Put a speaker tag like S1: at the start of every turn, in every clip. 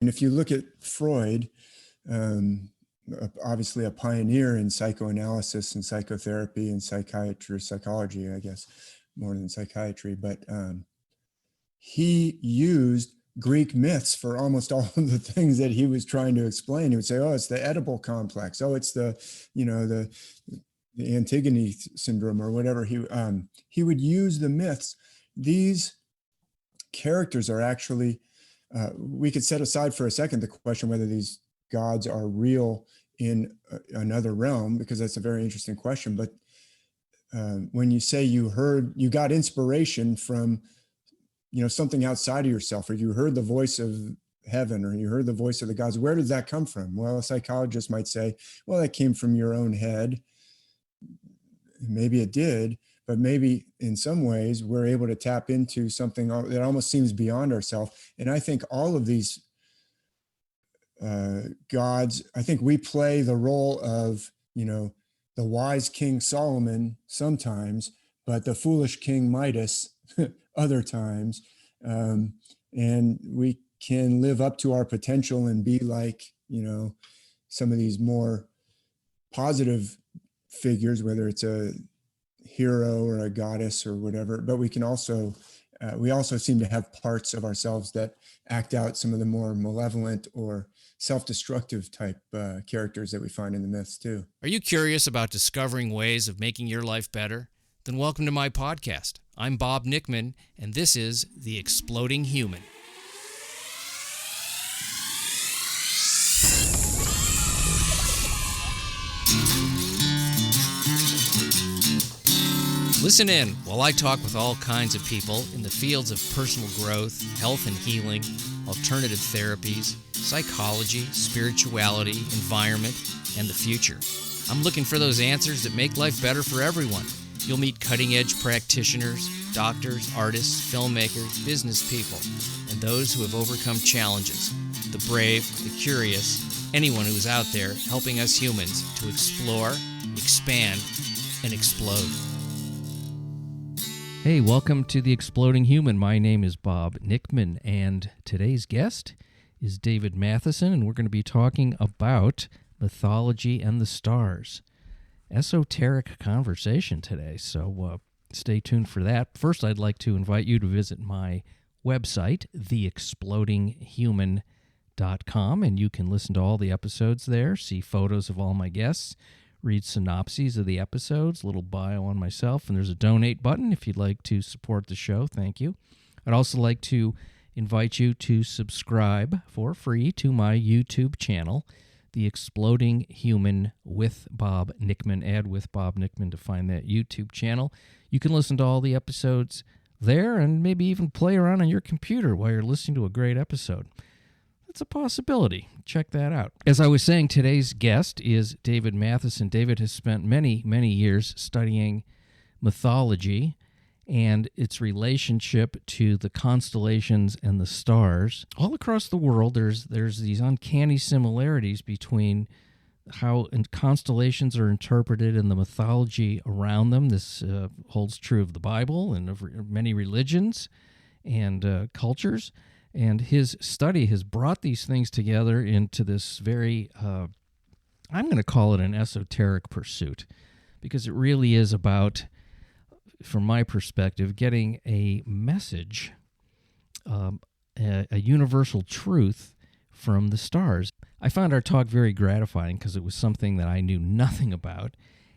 S1: And if you look at Freud, obviously a pioneer in psychoanalysis and psychotherapy and psychology, I guess, more than psychiatry, but he used Greek myths for almost all of the things that he was trying to explain. He would say, oh, it's the Oedipal complex. Oh, it's the Antigone syndrome or whatever. He would use the myths. These characters are actually, we could set aside for a second the question whether these gods are real in another realm, because that's a very interesting question. But when you say you got inspiration from, something outside of yourself, or you heard the voice of heaven, or you heard the voice of the gods, where does that come from? Well, a psychologist might say, well, that came from your own head. Maybe it did, but maybe in some ways we're able to tap into something that almost seems beyond ourselves. And I think all of these gods, I think we play the role of, the wise King Solomon sometimes, but the foolish King Midas other times. And we can live up to our potential and be like, some of these more positive figures, whether it's a hero or a goddess or whatever, but we can also, we also seem to have parts of ourselves that act out some of the more malevolent or self-destructive type characters that we find in the myths too.
S2: Are you curious about discovering ways of making your life better? Then welcome to my podcast. I'm Bob Nickman, and this is The Exploding Human. Listen in while I talk with all kinds of people in the fields of personal growth, health and healing, alternative therapies, psychology, spirituality, environment, and the future. I'm looking for those answers that make life better for everyone. You'll meet cutting-edge practitioners, doctors, artists, filmmakers, business people, and those who have overcome challenges. The brave, the curious, anyone who's out there helping us humans to explore, expand, and explode. Hey, welcome to The Exploding Human. My name is Bob Nickman, and today's guest is David Mathisen, and we're going to be talking about mythology and the stars. Esoteric conversation today, so stay tuned for that. First, I'd like to invite you to visit my website, theexplodinghuman.com, and you can listen to all the episodes there, see photos of all my guests, read synopses of the episodes, a little bio on myself, and there's a donate button if you'd like to support the show. Thank you. I'd also like to invite you to subscribe for free to my YouTube channel, The Exploding Human with Bob Nickman. Add with Bob Nickman to find that YouTube channel. You can listen to all the episodes there and maybe even play around on your computer while you're listening to a great episode. It's a possibility. Check that out. As I was saying, today's guest is David Mathisen. David has spent many, many years studying mythology and its relationship to the constellations and the stars. All across the world, there's these uncanny similarities between how constellations are interpreted and the mythology around them. This holds true of the Bible and of many religions and cultures. And his study has brought these things together into this very, I'm going to call it an esoteric pursuit, because it really is about, from my perspective, getting a message, a universal truth from the stars. I found our talk very gratifying because it was something that I knew nothing about.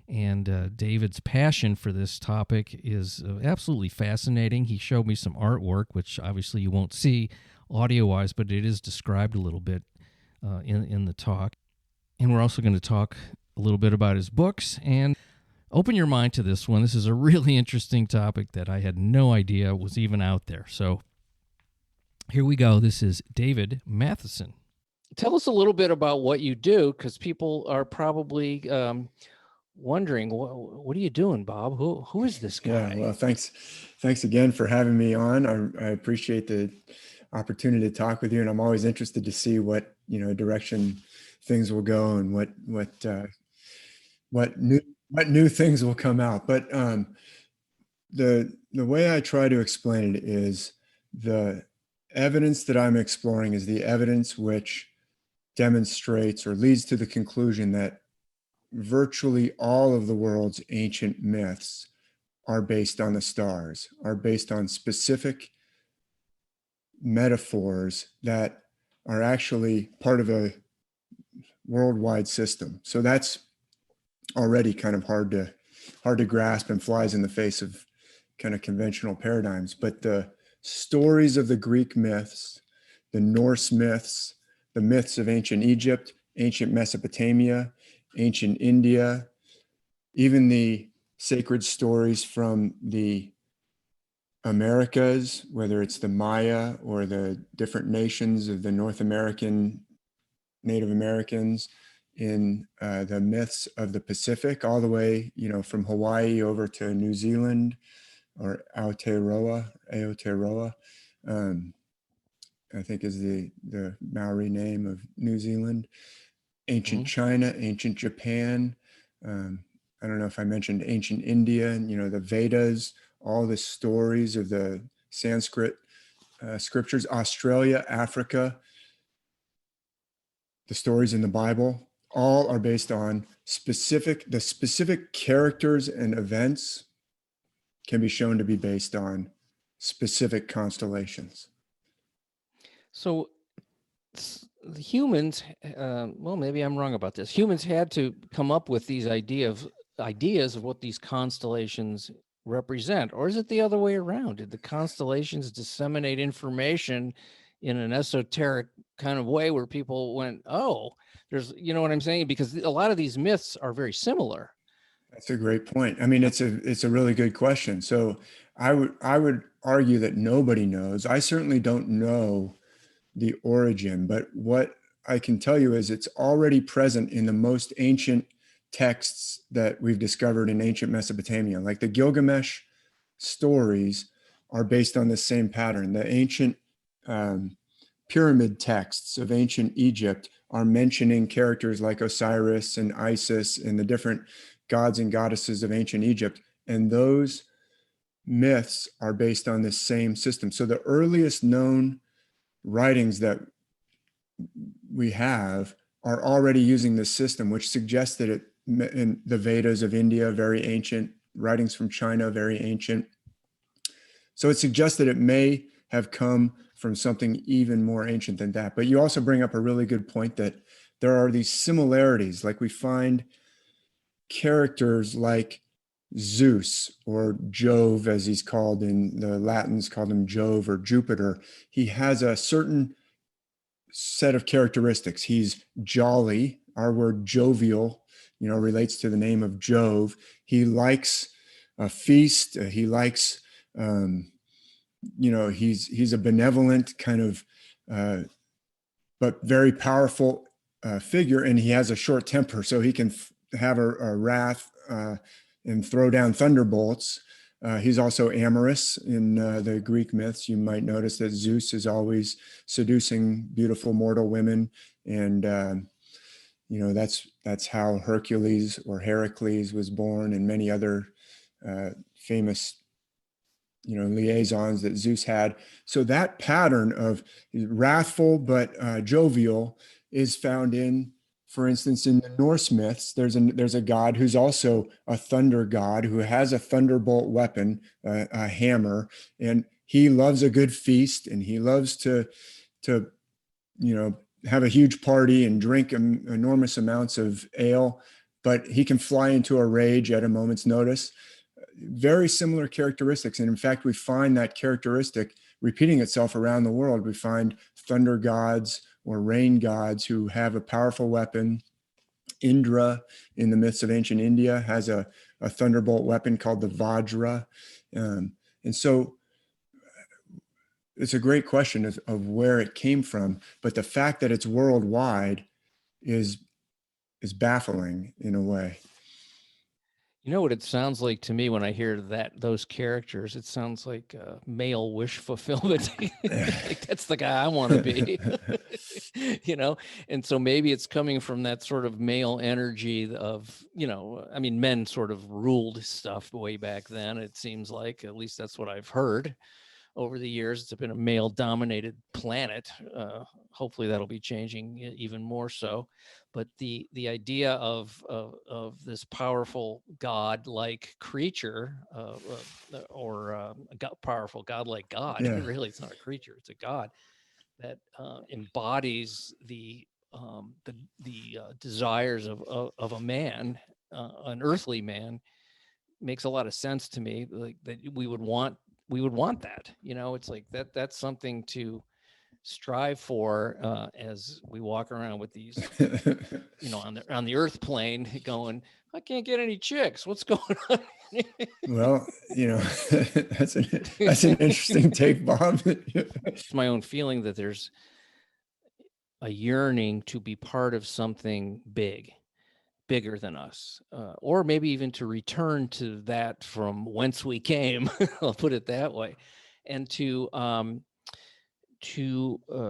S2: And David's passion for this topic is absolutely fascinating. He showed me some artwork, which obviously you won't see audio-wise, but it is described a little bit in the talk. And we're also going to talk a little bit about his books. And open your mind to this one. This is a really interesting topic that I had no idea was even out there. So here we go. This is David Mathisen. Tell us a little bit about what you do, because people are probably wondering, what are you doing, Bob? Who is this guy?
S1: Yeah, well, thanks again for having me on. I appreciate the opportunity to talk with you, and I'm always interested to see what direction things will go and what new things will come out. But the way I try to explain it is the evidence that I'm exploring is the evidence which demonstrates or leads to the conclusion that virtually all of the world's ancient myths are based on the stars, are based on specific metaphors that are actually part of a worldwide system. So that's already kind of hard to grasp and flies in the face of kind of conventional paradigms. But the stories of the Greek myths, the Norse myths, the myths of ancient Egypt, ancient Mesopotamia, ancient India, even the sacred stories from the Americas, whether it's the Maya or the different nations of the North American Native Americans, in the myths of the Pacific, all the way, from Hawaii over to New Zealand, or Aotearoa, I think is the Maori name of New Zealand, ancient China, ancient Japan. I don't know if I mentioned ancient India, and the Vedas, all the stories of the Sanskrit scriptures, Australia, Africa, the stories in the Bible, all are based on the specific characters and events can be shown to be based on specific constellations.
S3: So the humans, well, maybe I'm wrong about this. Humans had to come up with these ideas of what these constellations represent, or is it the other way around? Did the constellations disseminate information in an esoteric kind of way where people went, oh, there's, you know what I'm saying? Because a lot of these myths are very similar.
S1: That's a great point. I mean, it's a really good question. So I would argue that nobody knows. I certainly don't know the origin, but what I can tell you is it's already present in the most ancient texts that we've discovered in ancient Mesopotamia. Like the Gilgamesh stories are based on this same pattern. The ancient pyramid texts of ancient Egypt are mentioning characters like Osiris and Isis and the different gods and goddesses of ancient Egypt. And those myths are based on this same system. So the earliest known writings that we have are already using this system, which suggests that in the Vedas of India, very ancient, writings from China, very ancient. So it suggests that it may have come from something even more ancient than that. But you also bring up a really good point that there are these similarities, like we find characters like Zeus, or Jove, as he's called in the Latins, called him Jove or Jupiter. He has a certain set of characteristics. He's jolly. Our word jovial, relates to the name of Jove. He likes a feast. He likes, he's a benevolent kind of, but very powerful figure, and he has a short temper, so he can have a wrath and throw down thunderbolts. He's also amorous in the Greek myths. You might notice that Zeus is always seducing beautiful mortal women, and that's how Hercules or Heracles was born, and many other famous liaisons that Zeus had. So that pattern of wrathful but jovial is found in, for instance, in the Norse myths. There's a god who's also a thunder god, who has a thunderbolt weapon, a hammer, and he loves a good feast, and he loves to have a huge party and drink enormous amounts of ale, but he can fly into a rage at a moment's notice. Very similar characteristics. And in fact, we find that characteristic repeating itself around the world. We find thunder gods or rain gods who have a powerful weapon. Indra in the myths of ancient India has a thunderbolt weapon called the Vajra. And so it's a great question of where it came from, but the fact that it's worldwide is baffling in a way.
S3: You know what it sounds like to me when I hear those characters? It sounds like male wish fulfillment. Like, that's the guy I want to be. And so maybe it's coming from that sort of male energy of, men sort of ruled stuff way back then. It seems like, at least that's what I've heard. over the years. It's been a male-dominated planet. Hopefully, that'll be changing even more so. But the idea of this powerful god-like creature, or a powerful god-like God,
S1: Yeah.
S3: really, it's not a creature; it's a god that embodies the desires of a man, an earthly man, makes a lot of sense to me. Like that we would want that. It's like that's something to strive for as we walk around with these, on the earth plane, going, I can't get any chicks. What's going on?
S1: Well, that's an interesting take, Bob.
S3: It's my own feeling that there's a yearning to be part of something bigger than us, or maybe even to return to that from whence we came. I'll put it that way, and to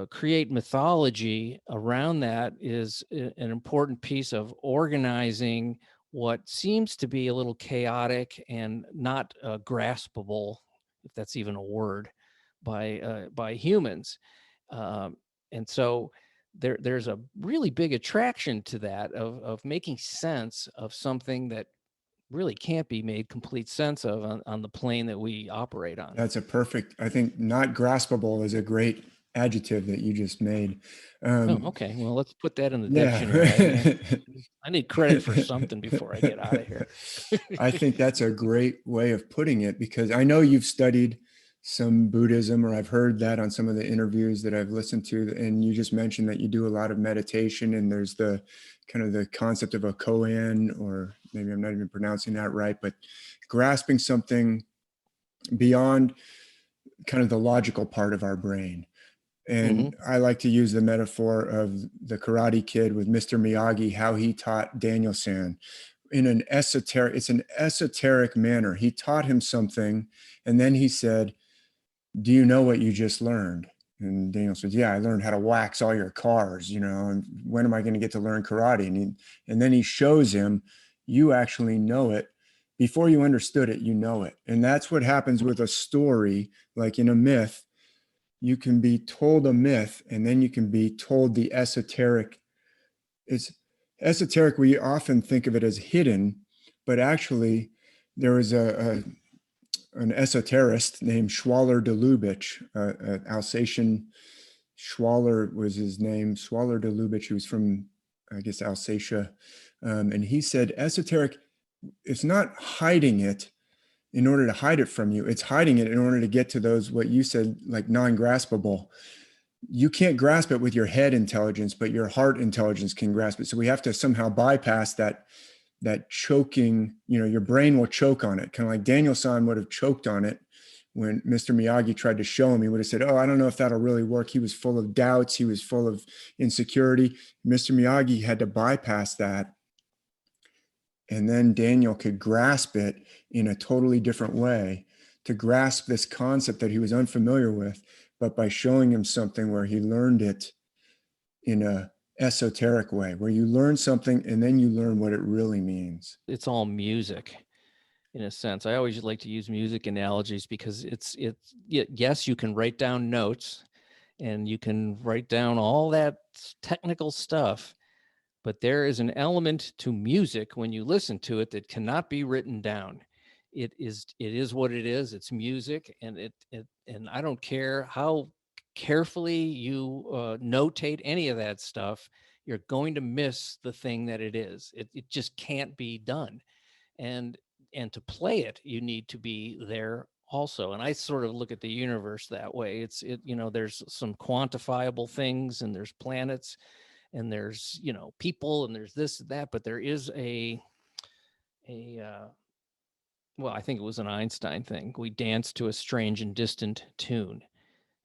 S3: create mythology around that is an important piece of organizing what seems to be a little chaotic and not graspable, if that's even a word, by humans. And so there's a really big attraction to that, of making sense of something that really can't be made complete sense of on the plane that we operate on.
S1: That's a perfect, I think not graspable is a great adjective that you just made.
S3: Oh, okay. Well, let's put that in the
S1: Yeah.
S3: dictionary. I need credit for something before I get out of here.
S1: I think that's a great way of putting it, because I know you've studied some Buddhism, or I've heard that on some of the interviews that I've listened to. And you just mentioned that you do a lot of meditation, and there's the kind of the concept of a koan, or maybe I'm not even pronouncing that right, but grasping something beyond kind of the logical part of our brain. And I like to use the metaphor of the Karate Kid with Mr. Miyagi, how he taught Daniel-san in an esoteric manner. He taught him something, and then he said, do you know what you just learned? And Daniel said, yeah, I learned how to wax all your cars, and when am I going to get to learn karate? And then he shows him, you actually know it. Before you understood it, you know it. And that's what happens with a story, like in a myth. You can be told a myth, and then you can be told the esoteric. It's esoteric. We often think of it as hidden, but actually there was an esoterist named Schwaller de Lubitsch, Alsatian. Schwaller was his name. Schwaller de Lubitsch. He was from, I guess, Alsatia. And he said, esoteric, it's not hiding it in order to hide it from you. It's hiding it in order to get to those, what you said, like non-graspable. You can't grasp it with your head intelligence, but your heart intelligence can grasp it. So we have to somehow bypass that choking, your brain will choke on it. Kind of like Daniel-san would have choked on it when Mr. Miyagi tried to show him. He would have said, oh, I don't know if that'll really work. He was full of doubts. He was full of insecurity. Mr. Miyagi had to bypass that. And then Daniel could grasp it in a totally different way, to grasp this concept that he was unfamiliar with, but by showing him something where he learned it in a esoteric way, where you learn something and then you learn what it really means.
S3: It's all music, in a sense. I always like to use music analogies because yes, you can write down notes and you can write down all that technical stuff, but there is an element to music when you listen to it that cannot be written down. It is what it is. It's music, and and I don't care how carefully you notate any of that stuff, you're going to miss the thing that it is. It just can't be done. And to play it, you need to be there also. And I sort of look at the universe that way. There's some quantifiable things, and there's planets, and there's people, and there's this and that, but there is well, I think it was an Einstein thing. We dance to a strange and distant tune.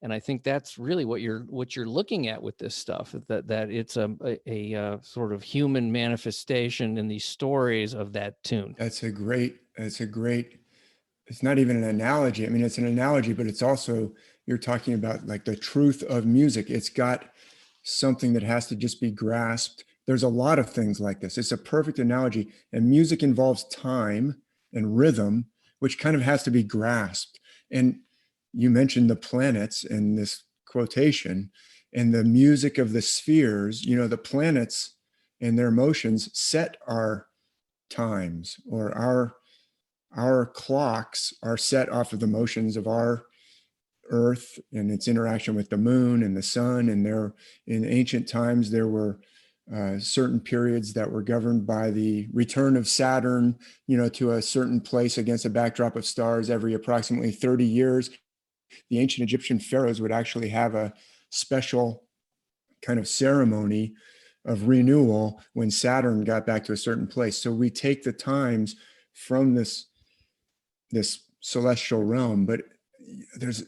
S3: And I think that's really what you're looking at with this stuff, that it's a sort of human manifestation in these stories of that tune.
S1: It's not even an analogy. I mean, it's an analogy, but it's also, you're talking about like the truth of music. It's got something that has to just be grasped. There's a lot of things like this. It's a perfect analogy. And music involves time and rhythm, which kind of has to be grasped. And you mentioned the planets in this quotation, and the music of the spheres, the planets and their motions set our times, or our clocks are set off of the motions of our Earth and its interaction with the moon and the sun. And in ancient times, there were certain periods that were governed by the return of Saturn, to a certain place against a backdrop of stars every approximately 30 years. The ancient Egyptian pharaohs would actually have a special kind of ceremony of renewal when Saturn got back to a certain place. So we take the times from this celestial realm, but there's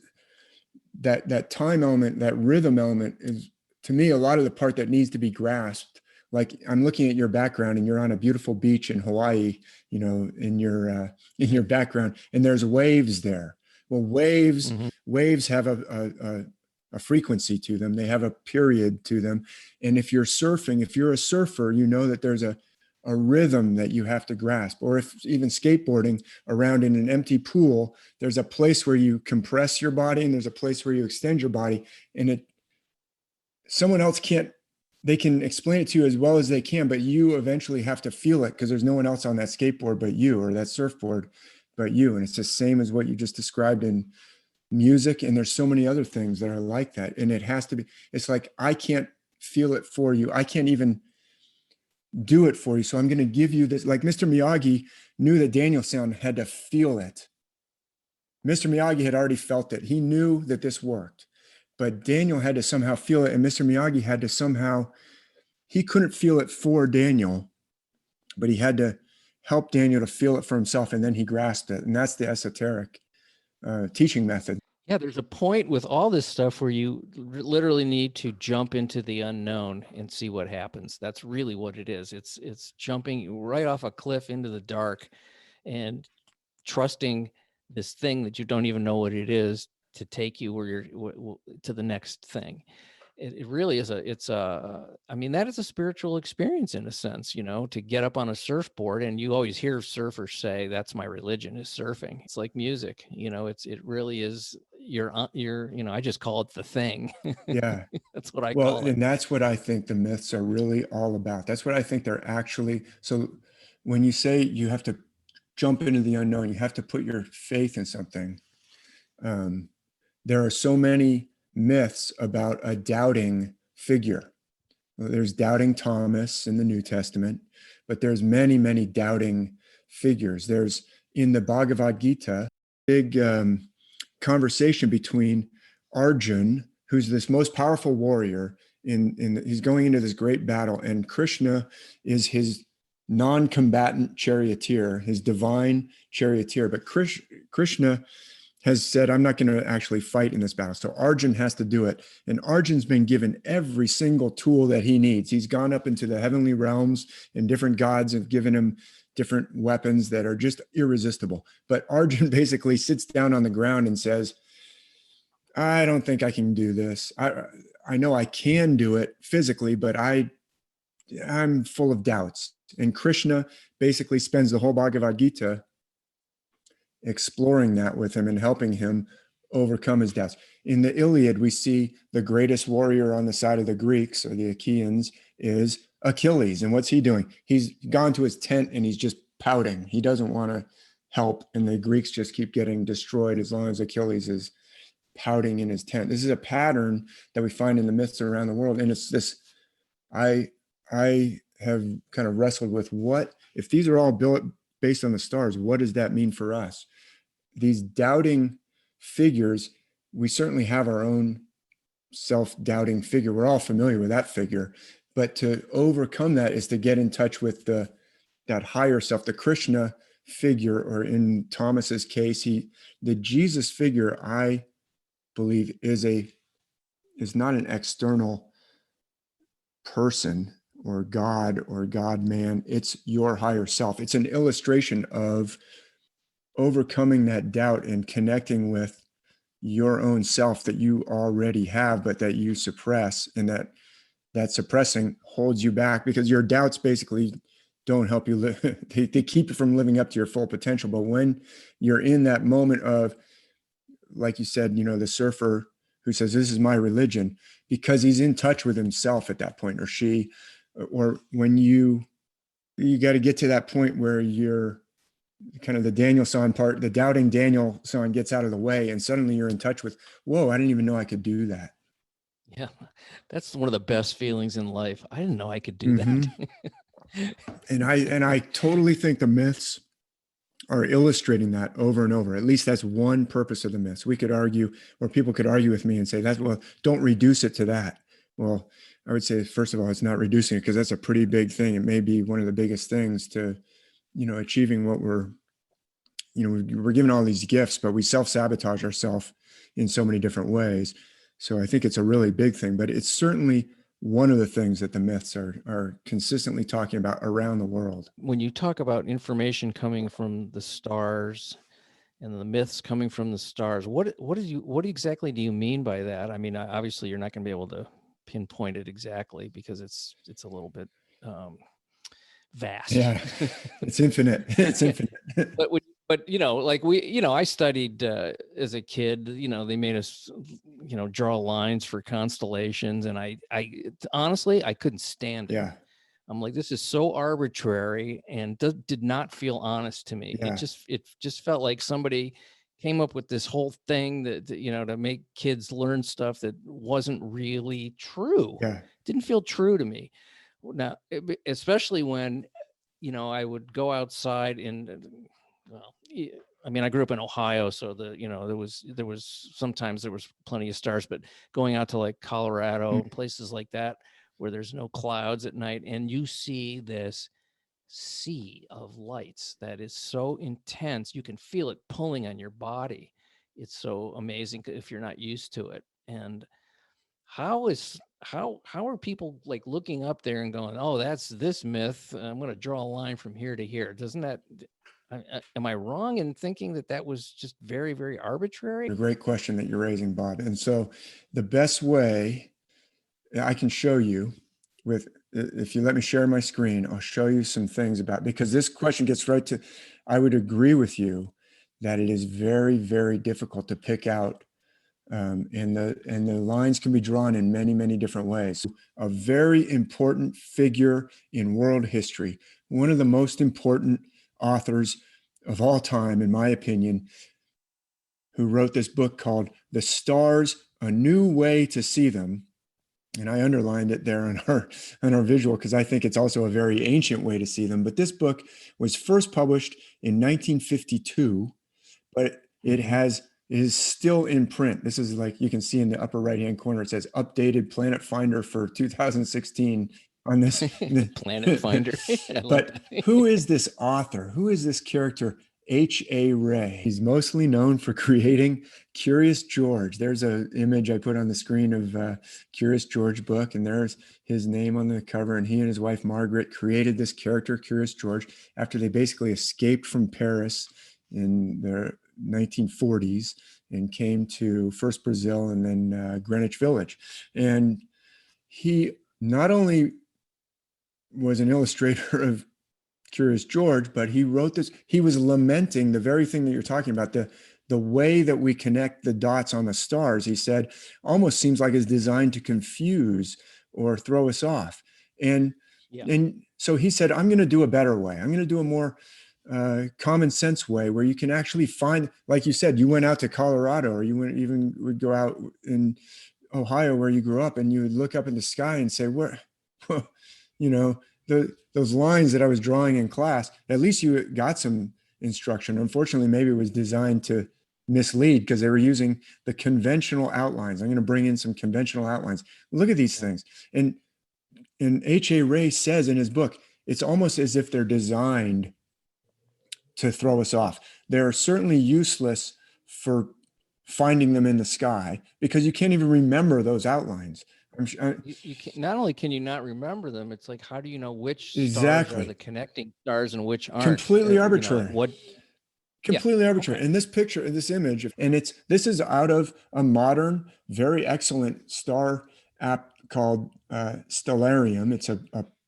S1: that time element, that rhythm element is, to me, a lot of the part that needs to be grasped. Like, I'm looking at your background, and you're on a beautiful beach in Hawaii, in your background, and there's waves there. Well, waves have a frequency to them. They have a period to them. And if you're a surfer, you know that there's a rhythm that you have to grasp. Or if even skateboarding around in an empty pool, there's a place where you compress your body and there's a place where you extend your body. And someone else they can explain it to you as well as they can, but you eventually have to feel it, because there's no one else on that skateboard but you, or that surfboard but you. And it's the same as what you just described in music. And there's so many other things that are like that. And it's like, I can't feel it for you. I can't even do it for you. So I'm going to give you this. Like, Mr. Miyagi knew that Daniel-san had to feel it. Mr. Miyagi had already felt it. He knew that this worked, but Daniel had to somehow feel it. And Mr. Miyagi had to he couldn't feel it for Daniel, but he had to help Daniel to feel it for himself. And then he grasped it. And that's the esoteric teaching method.
S3: Yeah, there's a point with all this stuff where you literally need to jump into the unknown and see what happens. That's really what it is. It's jumping right off a cliff into the dark and trusting this thing that you don't even know what it is to take you to the next thing. It really is I mean, that is a spiritual experience in a sense, to get up on a surfboard. And you always hear surfers say, that's my religion, is surfing. It's like music, it really is I just call it the thing.
S1: Yeah.
S3: That's what I
S1: Well,
S3: call it.
S1: and that's what I think the myths are really all about. That's what I think they're actually. So when you say you have to jump into the unknown, you have to put your faith in something. There are so many myths about a doubting figure. There's doubting Thomas in the New Testament, but there's many, many doubting figures. There's, in the Bhagavad Gita, big conversation between Arjun, who's this most powerful warrior, he's going into this great battle, and Krishna is his non-combatant charioteer, his divine charioteer. But Krishna has said, I'm not going to actually fight in this battle. So Arjun has to do it. And Arjun's been given every single tool that he needs. He's gone up into the heavenly realms, and different gods have given him different weapons that are just irresistible. But Arjun basically sits down on the ground and says, I don't think I can do this. I know I can do it physically, but I'm full of doubts. And Krishna basically spends the whole Bhagavad Gita exploring that with him and helping him overcome his doubts. In the Iliad, we see the greatest warrior on the side of the Greeks, or the Achaeans, is Achilles. And what's he doing? He's gone to his tent and he's just pouting. He doesn't want to help. And the Greeks just keep getting destroyed as long as Achilles is pouting in his tent. This is a pattern that we find in the myths around the world. And it's this, I have kind of wrestled with, what, if these are all built based on the stars, what does that mean for us? These doubting figures, we certainly have our own self-doubting figure. We're all familiar with that figure. But to overcome that is to get in touch with that higher self, the Krishna figure, or in Thomas's case, the Jesus figure, I believe, is not an external person or God man. It's your higher self. It's an illustration of overcoming that doubt and connecting with your own self that you already have, but that you suppress, and that suppressing holds you back, because your doubts basically don't help you live. They keep you from living up to your full potential. But when you're in that moment of like you said, the surfer who says, this is my religion, because he's in touch with himself at that point, or she, or when you got to get to that point where you're kind of the Daniel song part, the doubting Daniel song gets out of the way, and suddenly you're in touch with, whoa, I didn't even know I could do that.
S3: Yeah, that's one of the best feelings in life. I didn't know I could do
S1: Mm-hmm.
S3: that.
S1: And I totally think the myths are illustrating that over and over. At least that's one purpose of the myths. We could argue, or people could argue with me and say, well, don't reduce it to that. Well, I would say, first of all, it's not reducing it, because that's a pretty big thing. It may be one of the biggest things to, achieving what we're given all these gifts, but we self-sabotage ourselves in so many different ways. So I think it's a really big thing, but it's certainly one of the things that the myths are consistently talking about around the world.
S3: When you talk about information coming from the stars and the myths coming from the stars, what exactly do you mean by that? I mean, obviously you're not going to be able to pinpoint it exactly, because it's a little bit vast.
S1: Yeah, it's infinite. It's infinite.
S3: but like I studied as a kid. They made us draw lines for constellations, and I honestly I couldn't stand it.
S1: Yeah.
S3: I'm like, this is so arbitrary and did not feel honest to me.
S1: Yeah.
S3: It just felt like somebody came up with this whole thing that to make kids learn stuff that wasn't really true.
S1: Yeah.
S3: Didn't feel true to me. Now, especially when I would go outside and well, I mean, I grew up in Ohio, so there was sometimes there was plenty of stars, but going out to like Colorado and places like that where there's no clouds at night, and you see this sea of lights that is so intense, you can feel it pulling on your body. It's so amazing if you're not used to it. And how are people like looking up there and going, oh, that's this myth, I'm going to draw a line from here to here? Doesn't that am I wrong in thinking that was just very, very arbitrary?
S1: A great question that you're raising, Bob. And so the best way I can show you if you let me share my screen, I'll show you some things because this question gets right to, I would agree with you that it is very, very difficult to pick out. And the lines can be drawn in many, many different ways. A very important figure in world history, one of the most important authors of all time, in my opinion, who wrote this book called The Stars, A New Way to See Them. And I underlined it there on our visual because I think it's also a very ancient way to see them. But this book was first published in 1952, but it is still in print. This is, like you can see in the upper right-hand corner, it says updated Planet Finder for 2016 on this.
S3: Planet Finder.
S1: But who is this author? Who is this character? H.A. Rey. He's mostly known for creating Curious George. There's an image I put on the screen of Curious George book, and there's his name on the cover. And he and his wife, Margaret, created this character, Curious George, after they basically escaped from Paris in the 1940s and came to first Brazil and then Greenwich Village. And he not only was an illustrator of Curious George, but he wrote this, he was lamenting the very thing that you're talking about, the way that we connect the dots on the stars, he said, almost seems like it's designed to confuse or throw us off. And so he said, I'm going to do a better way. I'm going to do a more common sense way where you can actually find, like you said, you went out to Colorado, or you would go out in Ohio where you grew up, and you would look up in the sky and say, where, those lines that I was drawing in class, at least you got some instruction. Unfortunately, maybe it was designed to mislead because they were using the conventional outlines. I'm going to bring in some conventional outlines. Look at these things. And H.A. Rey says in his book, it's almost as if they're designed to throw us off. They're certainly useless for finding them in the sky because you can't even remember those outlines.
S3: You can, not only can you not remember them, it's like, how do you know which
S1: exactly
S3: stars are the connecting stars and which aren't?
S1: Completely arbitrary. Completely arbitrary.
S3: Okay.
S1: In this picture, in this image, and this is out of a modern, very excellent star app called Stellarium. It's a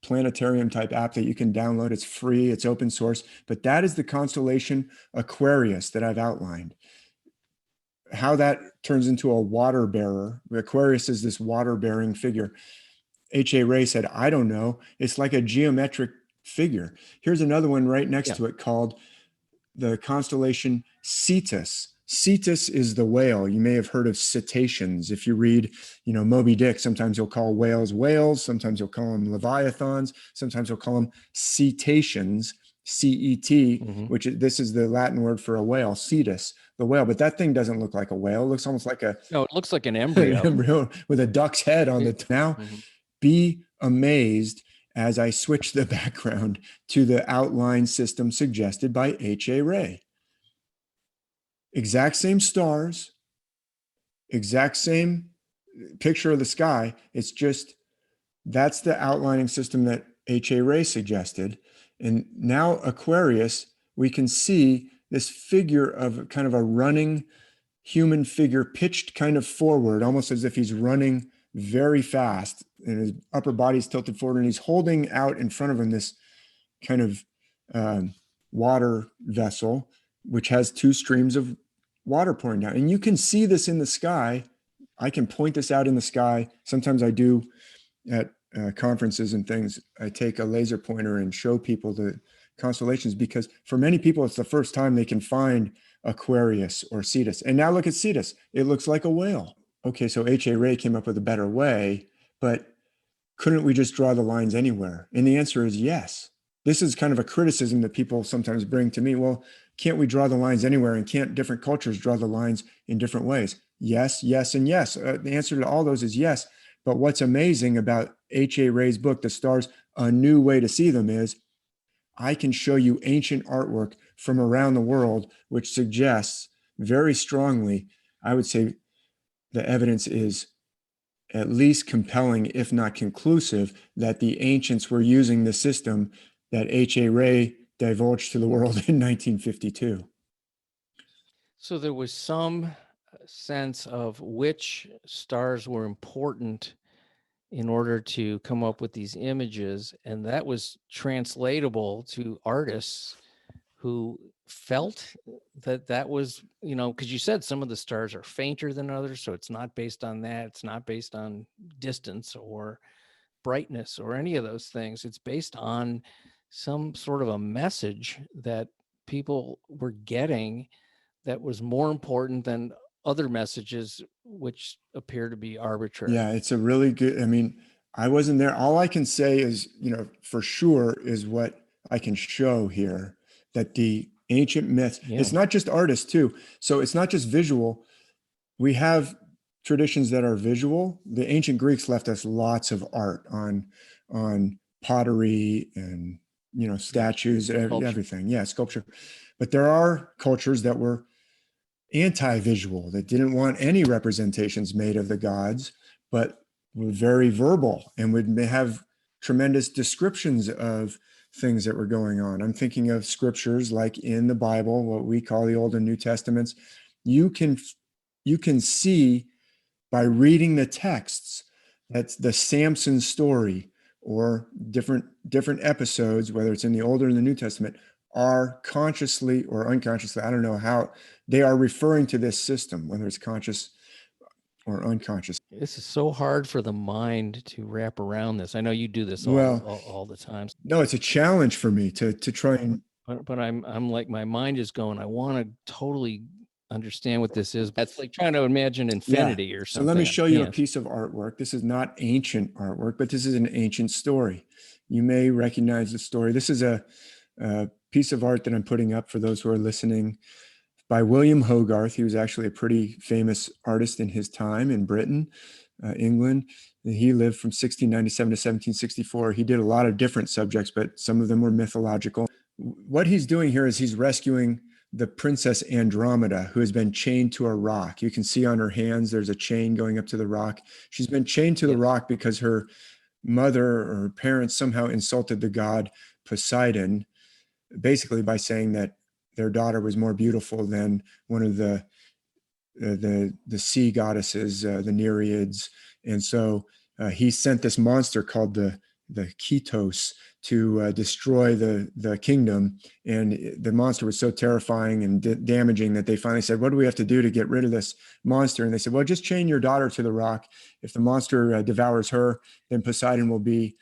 S1: planetarium type app that you can download. It's free, it's open source, but that is the constellation Aquarius that I've outlined. how that turns into a water bearer. Aquarius is this water bearing figure. H.A. Ray said, I don't know. It's like a geometric figure. Here's another one right next to it called the constellation Cetus. Cetus is the whale. You may have heard of cetaceans. If you read, Moby Dick, sometimes you'll call whales whales. Sometimes you'll call them leviathans. Sometimes you'll call them cetaceans, C-E-T, which this is the Latin word for a whale, cetus, the whale. But that thing doesn't look like a whale. It looks almost like
S3: No, it looks like an embryo.
S1: an embryo with a duck's head on the now. Be amazed as I switch the background to the outline system suggested by H.A. Ray. Exact same stars, exact same picture of the sky. It's just that's the outlining system that H.A. Ray suggested. And now Aquarius, we can see this figure of kind of a running human figure pitched kind of forward, almost as if he's running very fast and his upper body's tilted forward, and he's holding out in front of him this kind of water vessel, which has two streams of water pouring down. And you can see this in the sky. I can point this out in the sky. Sometimes I do at conferences and things. I take a laser pointer and show people the constellations, because for many people, it's the first time they can find Aquarius or Cetus. And now look at Cetus. It looks like a whale. Okay, so H.A. Ray came up with a better way, but couldn't we just draw the lines anywhere? And the answer is yes. This is kind of a criticism that people sometimes bring to me. Well, can't we draw the lines anywhere? And can't different cultures draw the lines in different ways? Yes, yes, and yes. The answer to all those is yes. But what's amazing about H.A. Ray's book, The Stars, A New Way to See Them, is I can show you ancient artwork from around the world, which suggests very strongly, I would say the evidence is at least compelling, if not conclusive, that the ancients were using the system that H.A. Ray divulged to the world in 1952.
S3: So there was some sense of which stars were important in order to come up with these images, and that was translatable to artists who felt that was, because you said some of the stars are fainter than others, so it's not based on that. It's not based on distance or brightness or any of those things. It's based on some sort of a message that people were getting that was more important than other messages, which appear to be arbitrary.
S1: Yeah, it's a really good, I wasn't there. All I can say is, for sure is what I can show here, that the ancient myths, it's not just artists too. So it's not just visual. We have traditions that are visual. The ancient Greeks left us lots of art on pottery and, statues, everything. Yeah, sculpture. But there are cultures that were anti-visual, that didn't want any representations made of the gods, but were very verbal and would have tremendous descriptions of things that were going on. I'm thinking of scriptures like in the Bible, what we call the Old and New Testaments. You can see by reading the texts that the Samson story or different episodes, whether it's in the Old or in the New Testament, are consciously or unconsciously, I don't know how, they are referring to this system, whether it's conscious or unconscious.
S3: This is so hard for the mind to wrap around this. I know you do this all the time.
S1: No, it's a challenge for me to try and.
S3: But I'm like, my mind is going, I want to totally understand what this is. That's like trying to imagine infinity or something.
S1: So let me show you a piece of artwork. This is not ancient artwork, but this is an ancient story. You may recognize the story. This is a piece of art that I'm putting up for those who are listening, by William Hogarth. He was actually a pretty famous artist in his time in Britain, England. He lived from 1697 to 1764. He did a lot of different subjects, but some of them were mythological. What he's doing here is he's rescuing the princess Andromeda, who has been chained to a rock. You can see on her hands, there's a chain going up to the rock. She's been chained to the rock because her mother or her parents somehow insulted the god Poseidon, basically by saying that their daughter was more beautiful than one of the sea goddesses, the Nereids. And so he sent this monster called the Ketos to destroy the kingdom. And the monster was so terrifying and damaging that they finally said, what do we have to do to get rid of this monster? And they said, well, just chain your daughter to the rock. If the monster devours her, then Poseidon will be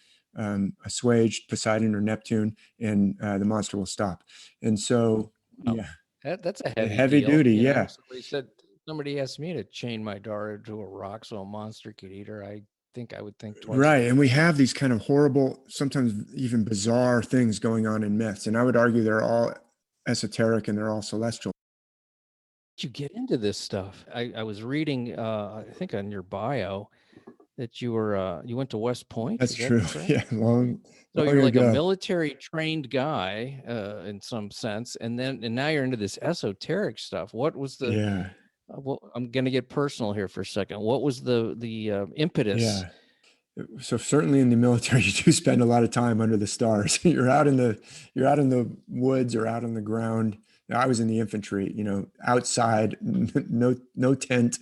S1: assuaged, Poseidon or Neptune, and the monster will stop. And so, yeah.
S3: That's a
S1: Heavy
S3: deal,
S1: duty,
S3: you know?
S1: yeah.
S3: Somebody asked me to chain my daughter to a rock so a monster could eat her. I think I would think twice.
S1: Right. And we have these kind of horrible, sometimes even bizarre things going on in myths. And I would argue they're all esoteric and they're all celestial.
S3: Did you get into this stuff? I was reading, I think on your bio that you were you went to West Point.
S1: That's
S3: Is that
S1: true.
S3: correct?
S1: Yeah.
S3: So
S1: long
S3: you're like a
S1: ago.
S3: military trained guy in some sense, and now you're into this esoteric stuff. What was the?
S1: Yeah.
S3: Well, I'm going to get personal here for a second. What was the impetus?
S1: Yeah. So certainly in the military, you do spend a lot of time under the stars. You're out in the woods or out on the ground. I was in the infantry, outside, no tent,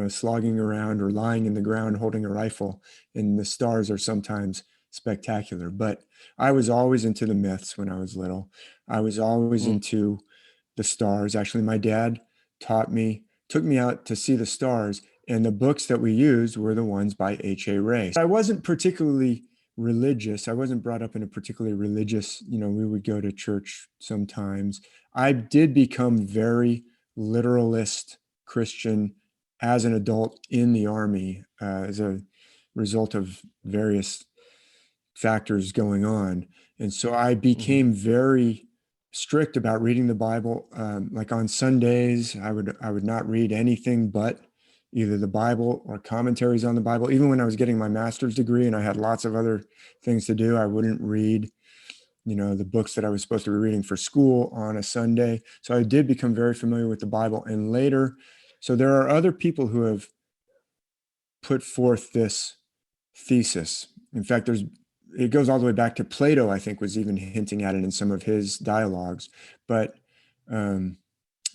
S1: slogging around or lying in the ground holding a rifle. And the stars are sometimes spectacular. But I was always into the myths when I was little. I was always into the stars. Actually, my dad took me out to see the stars. And the books that we used were the ones by H.A. Rey. I wasn't particularly religious. I wasn't brought up in a particularly religious, we would go to church sometimes. I did become very literalist Christian as an adult in the Army as a result of various factors going on. And so I became very strict about reading the Bible. Like on Sundays, I would not read anything but either the Bible or commentaries on the Bible. Even when I was getting my master's degree and I had lots of other things to do, I wouldn't read, the books that I was supposed to be reading for school on a Sunday. So I did become very familiar with the Bible. And later, so there are other people who have put forth this thesis. In fact, it goes all the way back to Plato, I think, was even hinting at it in some of his dialogues. But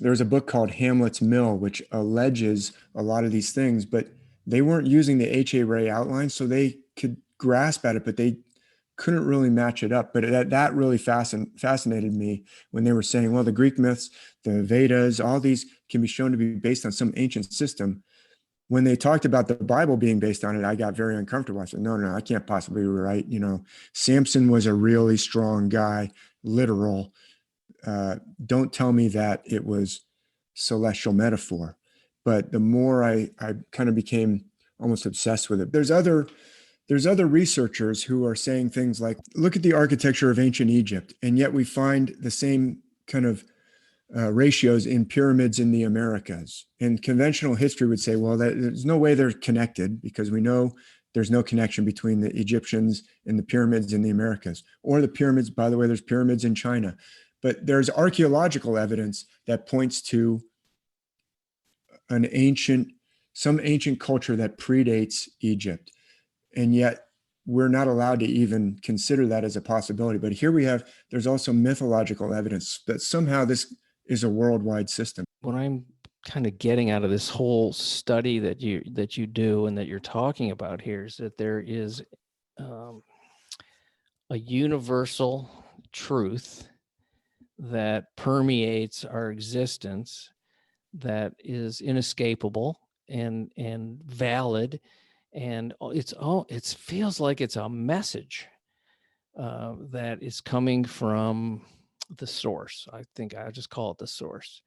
S1: there's a book called Hamlet's Mill, which alleges a lot of these things, but they weren't using the H.A. Rey outline, so they could grasp at it, but they couldn't really match it up. But that really fascinated me when they were saying, well, the Greek myths, the Vedas, all these can be shown to be based on some ancient system. When they talked about the Bible being based on it, I got very uncomfortable. I said, no, I can't possibly be right. Samson was a really strong guy, literal. Don't tell me that it was celestial metaphor. But the more I kind of became almost obsessed with it. There's other researchers who are saying things like, look at the architecture of ancient Egypt, and yet we find the same kind of ratios in pyramids in the Americas. And conventional history would say, well, there's no way they're connected because we know there's no connection between the Egyptians and the pyramids in the Americas. Or the pyramids, by the way, there's pyramids in China. But there's archaeological evidence that points to some ancient culture that predates Egypt. And yet we're not allowed to even consider that as a possibility. But here there's also mythological evidence that somehow this is a worldwide system.
S3: What I'm kind of getting out of this whole study that you do and that you're talking about here is that there is a universal truth that permeates our existence that is inescapable and valid, and it feels like it's a message that is coming from the source. I think I just call it the source.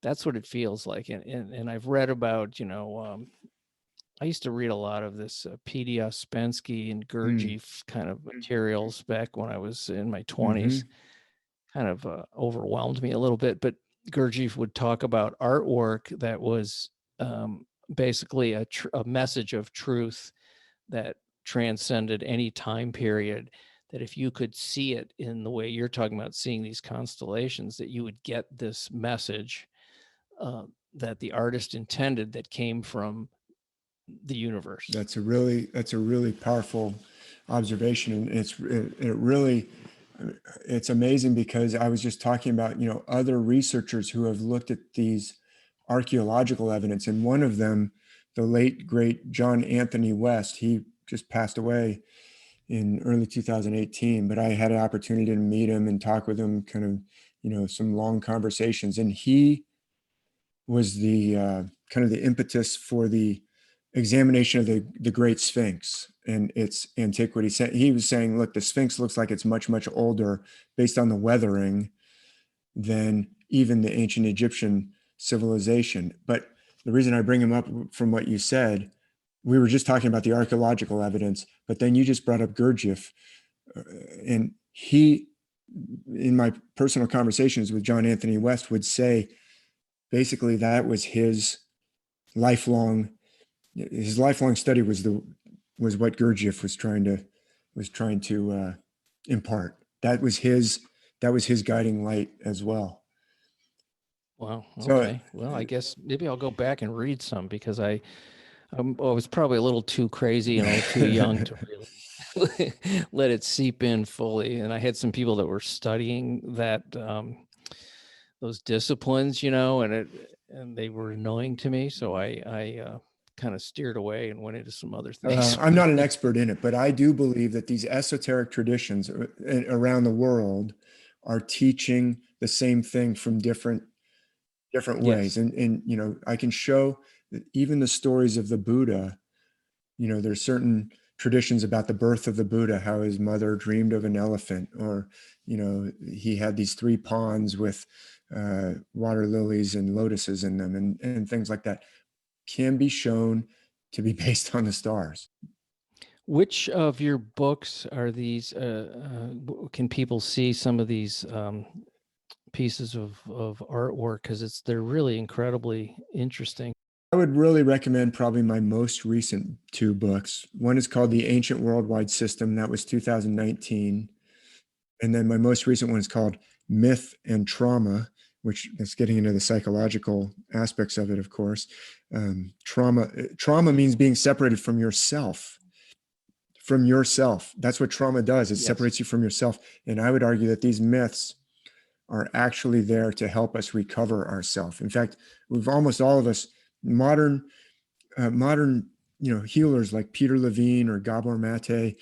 S3: That's what it feels like. And I've read about, I used to read a lot of this P.D. Ouspensky and Gurdjieff kind of materials back when I was in my 20s. Kind of overwhelmed me a little bit, but Gurdjieff would talk about artwork that was basically a message of truth that transcended any time period, that if you could see it in the way you're talking about seeing these constellations, that you would get this message that the artist intended that came from the universe.
S1: That's a really powerful observation. And it's amazing because I was just talking about, other researchers who have looked at these archaeological evidence. And one of them, the late, great John Anthony West, he just passed away in early 2018, but I had an opportunity to meet him and talk with him, kind of, some long conversations. And he was the kind of the impetus for the examination of the Great Sphinx and its antiquity. He was saying, look, the Sphinx looks like it's much, much older based on the weathering than even the ancient Egyptian civilization. But the reason I bring him up from what you said, we were just talking about the archaeological evidence, but then you just brought up Gurdjieff. And he, in my personal conversations with John Anthony West, would say basically that was his lifelong study was what Gurdjieff was trying to impart. That was his guiding light as well.
S3: Wow.
S1: So,
S3: Okay. Well, I guess maybe I'll go back and read some because I was probably a little too crazy and a little too young to really let it seep in fully. And I had some people that were studying that those disciplines, and they were annoying to me. So I kind of steered away and went into some other things.
S1: I'm not an expert in it, but I do believe that these esoteric traditions around the world are teaching the same thing from different ways.
S3: Yes.
S1: And I can show that even the stories of the Buddha, there's certain traditions about the birth of the Buddha, how his mother dreamed of an elephant, or, he had these 3 ponds with water lilies and lotuses in them, and things like that can be shown to be based on the stars.
S3: Which of your books are these? Can people see some of these pieces of artwork? Because they're really incredibly interesting.
S1: I would really recommend probably my most recent 2 books. One is called The Ancient Worldwide System. That was 2019. And then my most recent one is called Myth and Trauma, which is getting into the psychological aspects of it, of course. Trauma means being separated from yourself. That's what trauma does. It separates you from yourself. And I would argue that these myths are actually there to help us recover ourselves. In fact, we've almost all of us, modern healers like Peter Levine or Gabor Mate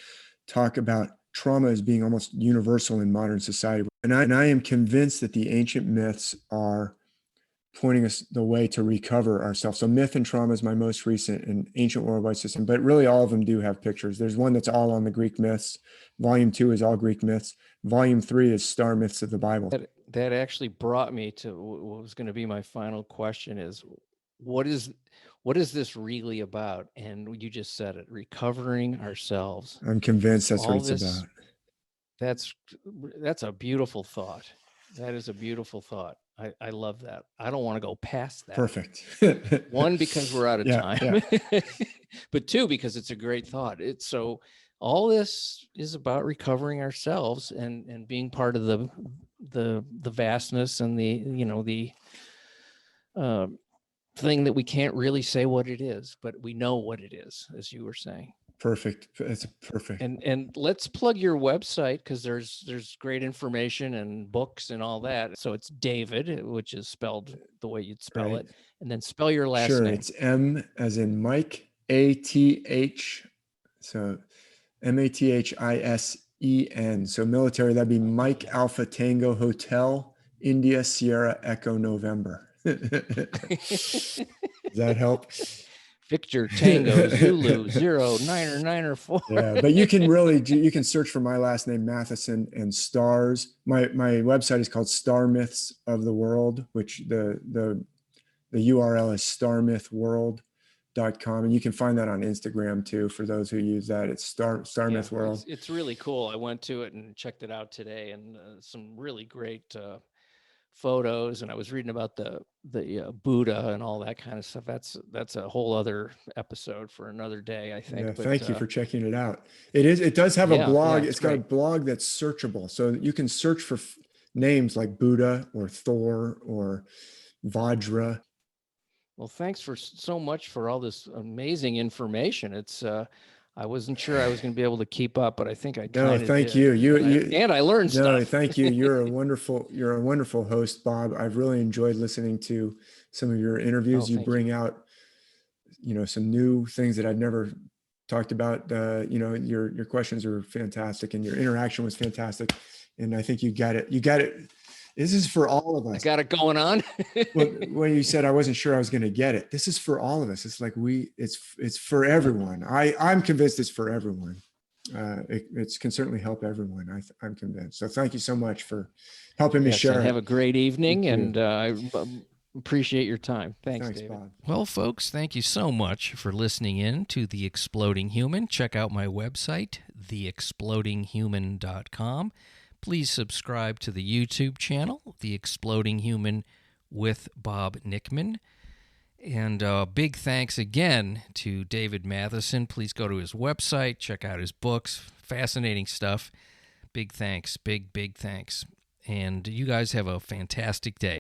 S1: talk about trauma as being almost universal in modern society. And I am convinced that the ancient myths are pointing us the way to recover ourselves. So Myth and Trauma is my most recent, and Ancient Worldwide System, but really all of them do have pictures. There's one that's all on the Greek myths. Volume 2 is all Greek myths. Volume 3 is Star Myths of the Bible.
S3: That actually brought me to what was going to be my final question: is what is this really about? And you just said it: recovering ourselves.
S1: I'm convinced that's what it's about.
S3: That's a beautiful thought. That is a beautiful thought. I love that. I don't want to go past that.
S1: Perfect.
S3: 1, because we're out of time, but 2, because it's a great thought. So all this is about recovering ourselves and being part of the vastness and the thing that we can't really say what it is, but we know what it is, as you were saying.
S1: Perfect. It's perfect.
S3: And let's plug your website, because there's great information and books and all that. So it's David, which is spelled the way you'd spell it, and then spell your last name.
S1: It's M as in Mike, ATH. So Mathisen. So military, that'd be Mike Alpha Tango Hotel, India Sierra Echo November. Does that help?
S3: Victor Tango Zulu 0994.
S1: Yeah, but you can search for my last name, Mathisen, and stars. My website is called Star Myths of the World, which the URL is starmythworld.com, and you can find that on Instagram too for those who use that. It's Star Myth World.
S3: It's really cool. I went to it and checked it out today, and some really great photos, and I was reading about the Buddha and all that kind of stuff. That's a whole other episode for another day, I think.
S1: Yeah, thank you for checking it out. It does have a blog.
S3: Yeah,
S1: it's got a blog that's searchable, so you can search for names like Buddha or Thor or Vajra.
S3: Well, thanks so much for all this amazing information. It's I wasn't sure I was going to be able to keep up, but I think I kind of did.
S1: Thank you.
S3: And I learned stuff.
S1: No, thank you. You're a wonderful host, Bob. I've really enjoyed listening to some of your interviews. You bring out, some new things that I've never talked about, your questions are fantastic and your interaction was fantastic. And I think you got it. This is for all of
S3: I
S1: us.
S3: got it going on.
S1: Well, when you said I wasn't sure I was going to get it, this is for all of us. It's like it's for everyone. I'm convinced it's for everyone. It can certainly help everyone. I'm convinced. So thank you so much for helping me
S3: Yes,
S1: share.
S3: and have a great evening,
S1: too.
S3: and I appreciate your time. Thanks,
S1: Thanks,
S3: David.
S1: Bob.
S2: Well, folks, thank you so much for listening in to The Exploding Human. Check out my website, theexplodinghuman.com. Please subscribe to the YouTube channel, The Exploding Human with Bob Nickman. And big thanks again to David Mathisen. Please go to his website, check out his books. Fascinating stuff. Big thanks. Big thanks. And you guys have a fantastic day.